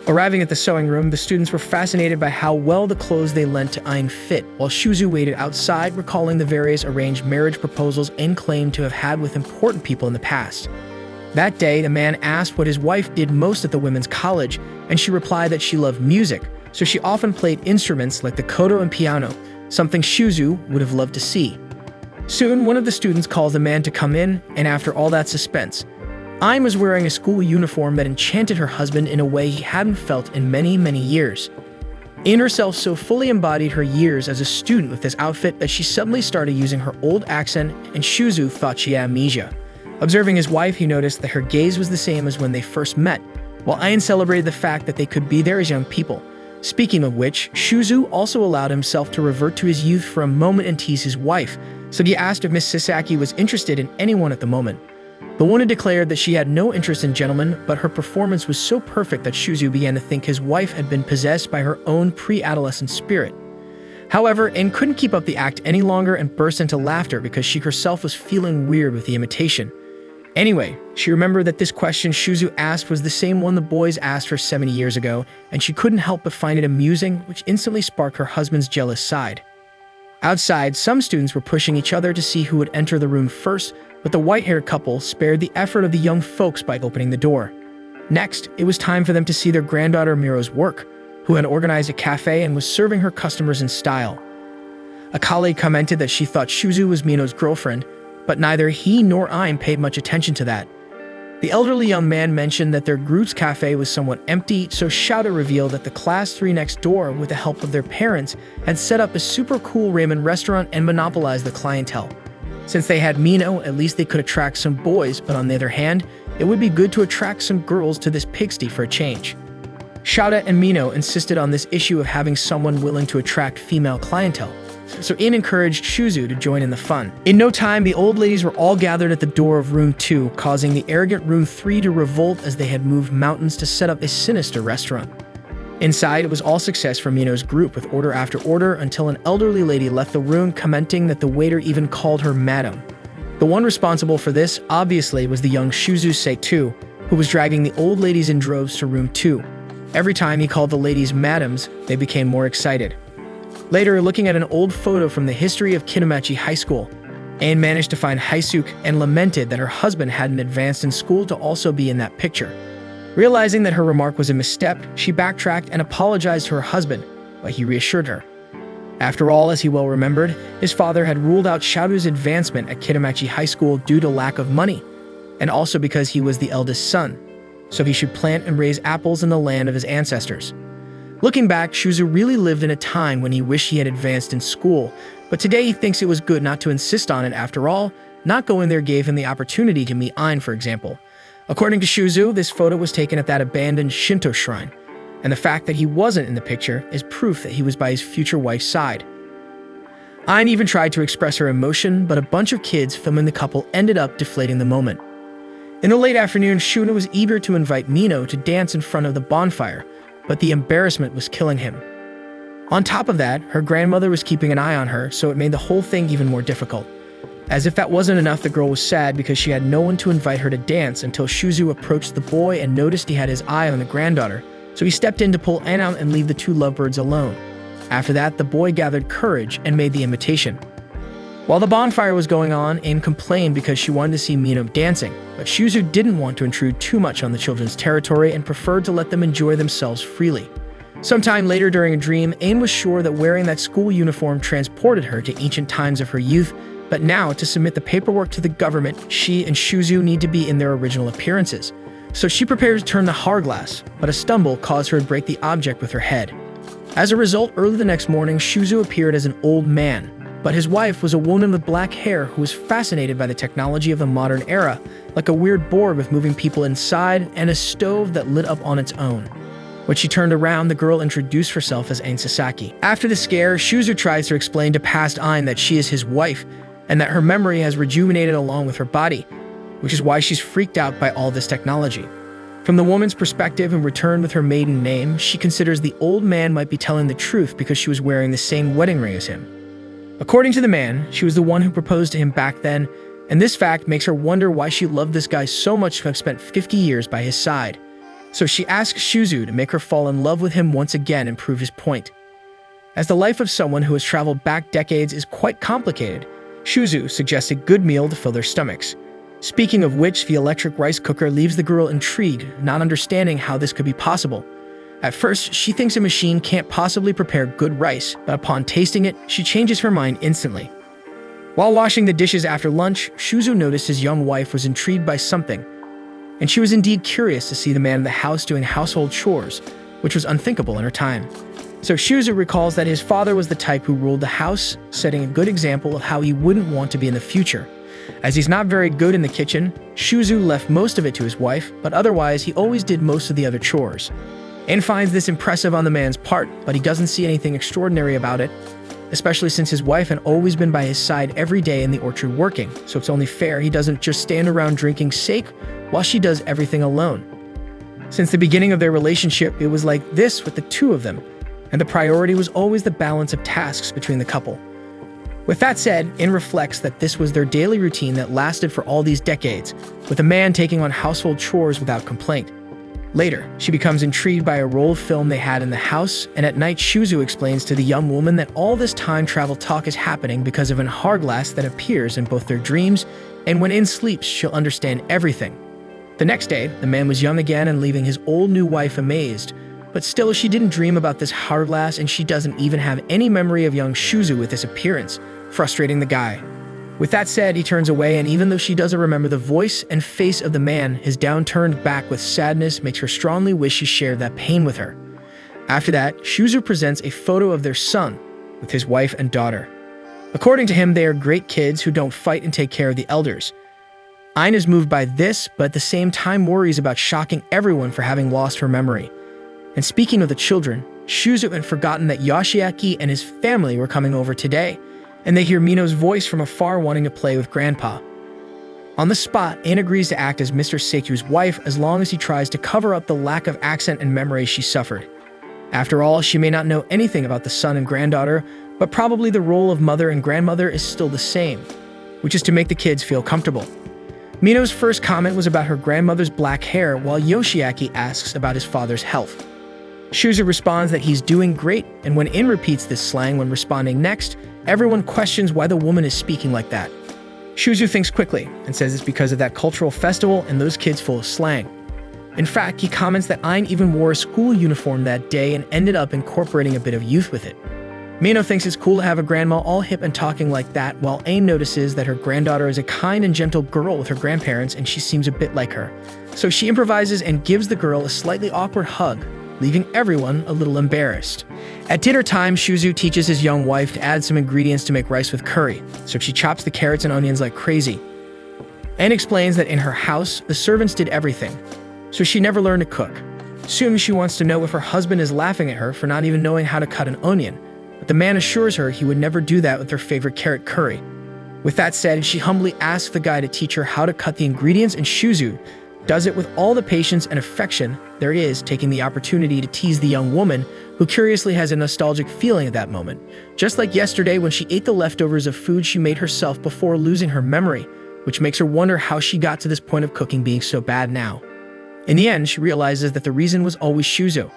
Arriving at the sewing room, the students were fascinated by how well the clothes they lent to Ine fit, while Shouzou waited outside, recalling the various arranged marriage proposals Ine claimed to have had with important people in the past. That day, the man asked what his wife did most at the women's college, and she replied that she loved music, so she often played instruments like the koto and piano, something Shouzou would have loved to see. Soon, one of the students calls the man to come in, and after all that suspense, Ine was wearing a school uniform that enchanted her husband in a way he hadn't felt in many, many years. Ine herself so fully embodied her years as a student with this outfit that she suddenly started using her old accent, and Shouzou thought she had amnesia. Observing his wife, he noticed that her gaze was the same as when they first met, while Ine celebrated the fact that they could be there as young people. Speaking of which, Shouzou also allowed himself to revert to his youth for a moment and tease his wife, so he asked if Miss Sasaki was interested in anyone at the moment. The woman declared that she had no interest in gentlemen, but her performance was so perfect that Shouzou began to think his wife had been possessed by her own pre-adolescent spirit. However, Ine couldn't keep up the act any longer and burst into laughter because she herself was feeling weird with the imitation. Anyway, she remembered that this question Shouzou asked was the same one the boys asked her 70 years ago, and she couldn't help but find it amusing, which instantly sparked her husband's jealous side. Outside, some students were pushing each other to see who would enter the room first, but the white-haired couple spared the effort of the young folks by opening the door. Next, it was time for them to see their granddaughter Miro's work, who had organized a cafe and was serving her customers in style. A colleague commented that she thought Shouzou was Mino's girlfriend, but neither he nor Ine paid much attention to that. The elderly young man mentioned that their group's cafe was somewhat empty, so Shouzou revealed that the class 3 next door, with the help of their parents, had set up a super cool ramen restaurant and monopolized the clientele. Since they had Mino, at least they could attract some boys, but on the other hand, it would be good to attract some girls to this pigsty for a change. Shouzou and Mino insisted on this issue of having someone willing to attract female clientele, so Ine encouraged Shouzou to join in the fun. In no time, the old ladies were all gathered at the door of room 2, causing the arrogant room 3 to revolt as they had moved mountains to set up a sinister restaurant. Inside, it was all success for Mino's group with order after order until an elderly lady left the room, commenting that the waiter even called her madam. The one responsible for this, obviously, was the young Shouzou Saitou, who was dragging the old ladies in droves to room 2. Every time he called the ladies madams, they became more excited. Later, looking at an old photo from the history of Kinamachi High School, Ine managed to find Haisuke and lamented that her husband hadn't advanced in school to also be in that picture. Realizing that her remark was a misstep, she backtracked and apologized to her husband, but he reassured her. After all, as he well remembered, his father had ruled out Shouzou's advancement at Kinamachi High School due to lack of money, and also because he was the eldest son, so he should plant and raise apples in the land of his ancestors. Looking back, Shouzou really lived in a time when he wished he had advanced in school, but today he thinks it was good not to insist on it after all. Not going there gave him the opportunity to meet Ine, for example. According to Shouzou, this photo was taken at that abandoned Shinto shrine, and the fact that he wasn't in the picture is proof that he was by his future wife's side. Ine even tried to express her emotion, but a bunch of kids filming the couple ended up deflating the moment. In the late afternoon, Shouzou was eager to invite Mino to dance in front of the bonfire, but the embarrassment was killing him. On top of that, her grandmother was keeping an eye on her, so it made the whole thing even more difficult. As if that wasn't enough, the girl was sad because she had no one to invite her to dance until Shouzou approached the boy and noticed he had his eye on the granddaughter, so he stepped in to pull Ine out and leave the two lovebirds alone. After that, the boy gathered courage and made the invitation. While the bonfire was going on, Ine complained because she wanted to see Mino dancing, but Shouzou didn't want to intrude too much on the children's territory and preferred to let them enjoy themselves freely. Sometime later during a dream, Ine was sure that wearing that school uniform transported her to ancient times of her youth, but now, to submit the paperwork to the government, she and Shouzou need to be in their original appearances. So she prepared to turn the hourglass, but a stumble caused her to break the object with her head. As a result, early the next morning, Shouzou appeared as an old man, but his wife was a woman with black hair who was fascinated by the technology of the modern era, like a weird board with moving people inside and a stove that lit up on its own. When she turned around, the girl introduced herself as Ine Sasaki. After the scare, Shouzou tries to explain to past Ine that she is his wife, and that her memory has rejuvenated along with her body, which is why she's freaked out by all this technology. From the woman's perspective, in return with her maiden name, she considers the old man might be telling the truth because she was wearing the same wedding ring as him. According to the man, she was the one who proposed to him back then, and this fact makes her wonder why she loved this guy so much to have spent 50 years by his side. So she asks Shouzou to make her fall in love with him once again and prove his point. As the life of someone who has traveled back decades is quite complicated, Shouzou suggests a good meal to fill their stomachs. Speaking of which, the electric rice cooker leaves the girl intrigued, not understanding how this could be possible. At first, she thinks a machine can't possibly prepare good rice, but upon tasting it, she changes her mind instantly. While washing the dishes after lunch, Shouzou noticed his young wife was intrigued by something, and she was indeed curious to see the man in the house doing household chores, which was unthinkable in her time. So Shouzou recalls that his father was the type who ruled the house, setting a good example of how he wouldn't want to be in the future. As he's not very good in the kitchen, Shouzou left most of it to his wife, but otherwise he always did most of the other chores. Ine finds this impressive on the man's part, but he doesn't see anything extraordinary about it, especially since his wife had always been by his side every day in the orchard working, so it's only fair he doesn't just stand around drinking sake while she does everything alone. Since the beginning of their relationship, it was like this with the two of them, and the priority was always the balance of tasks between the couple. With that said, Ine reflects that this was their daily routine that lasted for all these decades, with a man taking on household chores without complaint. Later, she becomes intrigued by a roll of film they had in the house, and at night Shouzou explains to the young woman that all this time travel talk is happening because of an hourglass that appears in both their dreams, and when Ine sleeps, she'll understand everything. The next day, the man was young again and leaving his old new wife amazed, but still she didn't dream about this hourglass, and she doesn't even have any memory of young Shouzou with this appearance, frustrating the guy. With that said, he turns away, and even though she doesn't remember the voice and face of the man, his downturned back with sadness makes her strongly wish she shared that pain with her. After that, Shouzou presents a photo of their son with his wife and daughter. According to him, they are great kids who don't fight and take care of the elders. Ine is moved by this, but at the same time worries about shocking everyone for having lost her memory. And speaking of the children, Shouzou had forgotten that Yoshiaki and his family were coming over today, and they hear Mino's voice from afar wanting to play with Grandpa. On the spot, Ine agrees to act as Mr. Saitou's wife as long as he tries to cover up the lack of accent and memory she suffered. After all, she may not know anything about the son and granddaughter, but probably the role of mother and grandmother is still the same, which is to make the kids feel comfortable. Mino's first comment was about her grandmother's black hair, while Yoshiaki asks about his father's health. Shouzou responds that he's doing great, and when Ine repeats this slang when responding next, everyone questions why the woman is speaking like that. Shouzou thinks quickly and says it's because of that cultural festival and those kids full of slang. In fact, he comments that Ine even wore a school uniform that day and ended up incorporating a bit of youth with it. Mino thinks it's cool to have a grandma all hip and talking like that, while Ine notices that her granddaughter is a kind and gentle girl with her grandparents and she seems a bit like her. So she improvises and gives the girl a slightly awkward hug, leaving everyone a little embarrassed. At dinner time, Shouzou teaches his young wife to add some ingredients to make rice with curry, so she chops the carrots and onions like crazy. Ine explains that in her house, the servants did everything, so she never learned to cook. Soon she wants to know if her husband is laughing at her for not even knowing how to cut an onion, but the man assures her he would never do that with their favorite carrot curry. With that said, she humbly asks the guy to teach her how to cut the ingredients, and Shouzou does it with all the patience and affection there is, taking the opportunity to tease the young woman, who curiously has a nostalgic feeling at that moment, just like yesterday when she ate the leftovers of food she made herself before losing her memory, which makes her wonder how she got to this point of cooking being so bad now. In the end, she realizes that the reason was always Shouzou.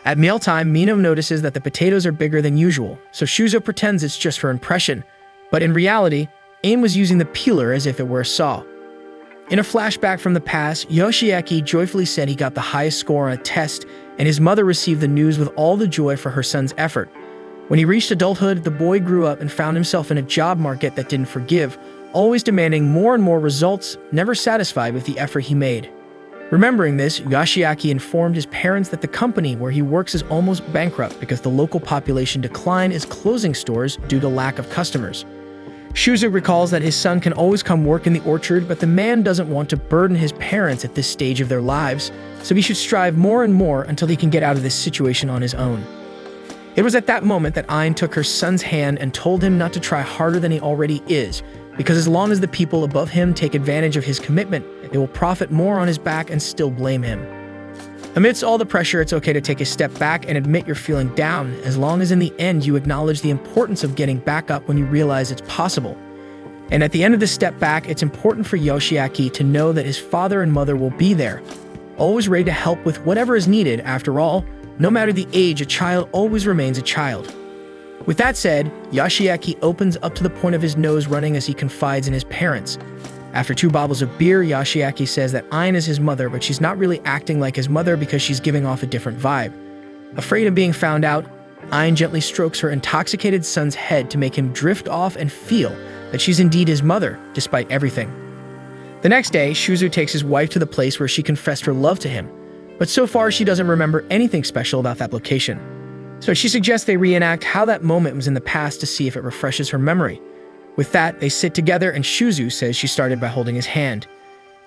At mealtime, Mino notices that the potatoes are bigger than usual, so Shouzou pretends it's just her impression, but in reality, Ine was using the peeler as if it were a saw. In a flashback from the past, Yoshiaki joyfully said he got the highest score on a test, and his mother received the news with all the joy for her son's effort. When he reached adulthood, the boy grew up and found himself in a job market that didn't forgive, always demanding more and more results, never satisfied with the effort he made. Remembering this, Yoshiaki informed his parents that the company where he works is almost bankrupt because the local population decline is closing stores due to lack of customers. Shouzou recalls that his son can always come work in the orchard, but the man doesn't want to burden his parents at this stage of their lives, so he should strive more and more until he can get out of this situation on his own. It was at that moment that Ine took her son's hand and told him not to try harder than he already is, because as long as the people above him take advantage of his commitment, they will profit more on his back and still blame him. Amidst all the pressure, it's okay to take a step back and admit you're feeling down, as long as in the end you acknowledge the importance of getting back up when you realize it's possible. And at the end of the step back, it's important for Yoshiaki to know that his father and mother will be there, always ready to help with whatever is needed. After all, no matter the age, a child always remains a child. With that said, Yoshiaki opens up to the point of his nose running as he confides in his parents. After 2 bottles of beer, Yoshiaki says that Ine is his mother, but she's not really acting like his mother because she's giving off a different vibe. Afraid of being found out, Ine gently strokes her intoxicated son's head to make him drift off and feel that she's indeed his mother, despite everything. The next day, Shouzou takes his wife to the place where she confessed her love to him, but so far she doesn't remember anything special about that location. So she suggests they reenact how that moment was in the past to see if it refreshes her memory. With that, they sit together and Shouzou says she started by holding his hand.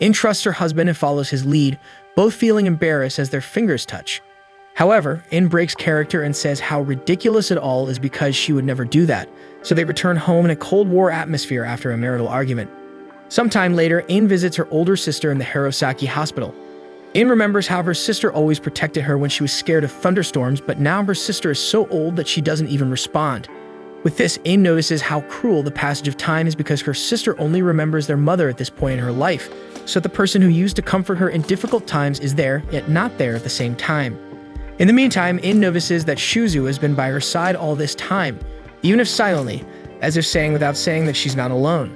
Ine trusts her husband and follows his lead, both feeling embarrassed as their fingers touch. However, Ine breaks character and says how ridiculous it all is because she would never do that, so they return home in a Cold War atmosphere after a marital argument. Sometime later, Ine visits her older sister in the Hirosaki hospital. Ine remembers how her sister always protected her when she was scared of thunderstorms, but now her sister is so old that she doesn't even respond. With this, Ine notices how cruel the passage of time is because her sister only remembers their mother at this point in her life, so the person who used to comfort her in difficult times is there, yet not there at the same time. In the meantime, Ine notices that Shouzou has been by her side all this time, even if silently, as if saying without saying that she's not alone.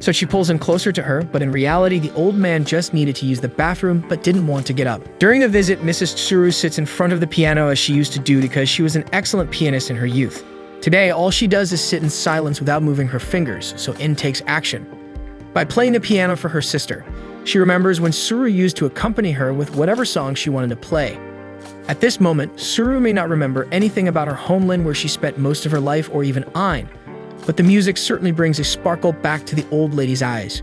So she pulls him closer to her, but in reality, the old man just needed to use the bathroom but didn't want to get up. During the visit, Mrs. Tsuru sits in front of the piano as she used to do because she was an excellent pianist in her youth. Today, all she does is sit in silence without moving her fingers, so Ine takes action. By playing the piano for her sister, she remembers when Tsuru used to accompany her with whatever song she wanted to play. At this moment, Tsuru may not remember anything about her homeland where she spent most of her life or even Ine, but the music certainly brings a sparkle back to the old lady's eyes.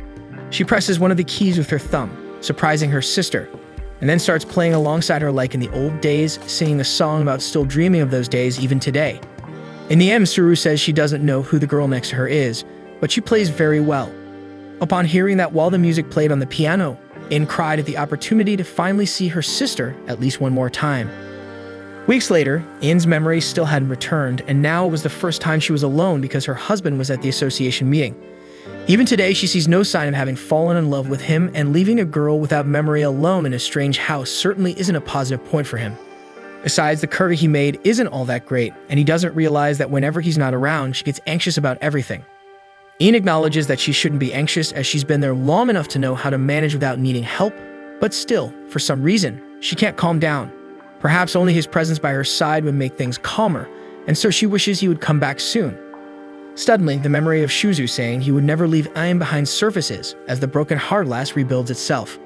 She presses one of the keys with her thumb, surprising her sister, and then starts playing alongside her like in the old days, singing a song about still dreaming of those days even today. In the end, Tsuru says she doesn't know who the girl next to her is, but she plays very well. Upon hearing that while the music played on the piano, Ine cried at the opportunity to finally see her sister at least one more time. Weeks later, Ine's memory still hadn't returned, and now it was the first time she was alone because her husband was at the association meeting. Even today, she sees no sign of having fallen in love with him, and leaving a girl without memory alone in a strange house certainly isn't a positive point for him. Besides, the curry he made isn't all that great, and he doesn't realize that whenever he's not around, she gets anxious about everything. Ine acknowledges that she shouldn't be anxious as she's been there long enough to know how to manage without needing help, but still, for some reason, she can't calm down. Perhaps only his presence by her side would make things calmer, and so she wishes he would come back soon. Suddenly, the memory of Shouzou saying he would never leave Ine behind surfaces as the broken heartlass rebuilds itself.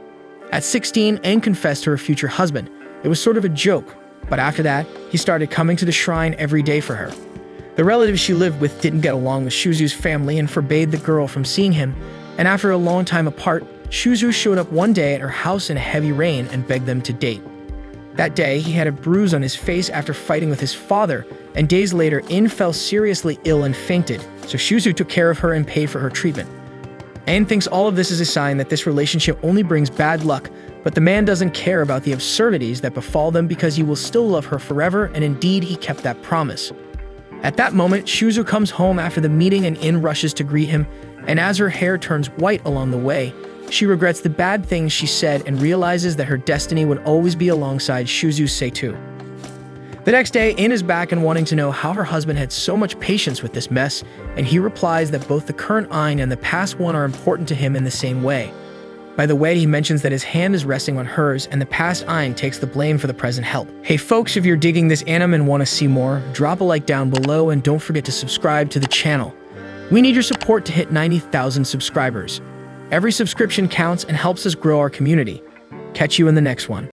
At 16, Ine confessed to her future husband. It was sort of a joke, but after that, he started coming to the shrine every day for her. The relatives she lived with didn't get along with Shouzou's family and forbade the girl from seeing him, and after a long time apart, Shouzou showed up one day at her house in a heavy rain and begged them to date. That day, he had a bruise on his face after fighting with his father, and days later, Ine fell seriously ill and fainted, so Shouzou took care of her and paid for her treatment. Ine thinks all of this is a sign that this relationship only brings bad luck, but the man doesn't care about the absurdities that befall them because he will still love her forever, and indeed, he kept that promise. At that moment, Shouzou comes home after the meeting and Ine rushes to greet him, and as her hair turns white along the way, she regrets the bad things she said and realizes that her destiny would always be alongside Shouzou Saitou. The next day, Ine is back and wanting to know how her husband had so much patience with this mess, and he replies that both the current Ine and the past one are important to him in the same way. By the way, he mentions that his hand is resting on hers, and the past Ine takes the blame for the present help. Hey folks, if you're digging this anime and want to see more, drop a like down below and don't forget to subscribe to the channel. We need your support to hit 90,000 subscribers. Every subscription counts and helps us grow our community. Catch you in the next one.